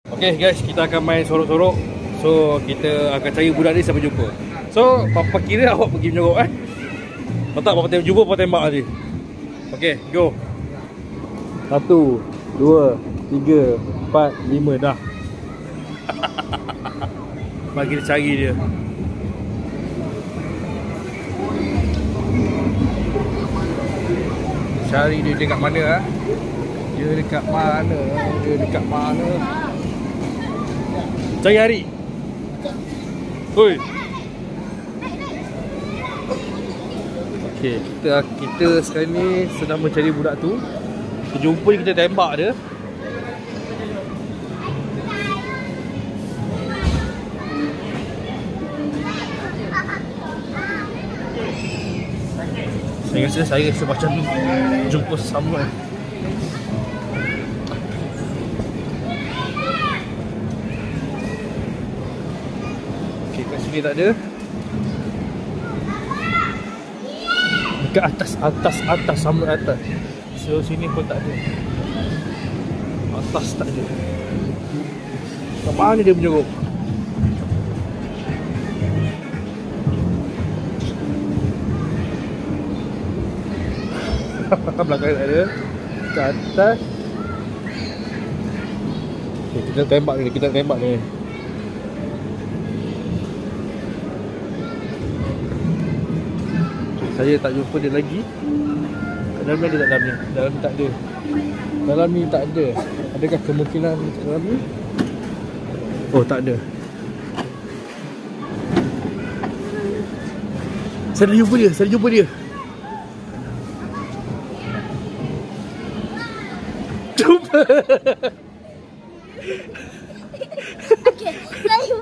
Okay guys, kita akan main sorok-sorok. So kita akan cari budak ni sampai jumpa. So Papa kira awak pergi menyorok Kalau tak Papa jumpa Papa tembak tadi. Okay, go. 1, 2, 3, 4, 5 dah. Bagi kita cari dia. Cari dia dekat mana Dia dekat mana? Dia dekat mana? Cari hari. Oi. Okey, kita sekarang ni sedang mencari budak tu. Kita jumpa dia, kita tembak dia. Saya rasa macam jumpa sama. Okey, kat sini tak ada. Dekat atas sampai atas. So sini pun tak ada. Atas tak ada. Kat mana dia menyorok? Belakang tak ada. Ke atas. Okay, kita tembak ni. Okay, saya tak jumpa dia lagi. Dalam ni ada tak dalam ni? Dalam ni tak ada. Dalam ni tak ada. Adakah kemungkinan dalam ni? Oh, tak ada. Saya jumpa dia. Okay, saya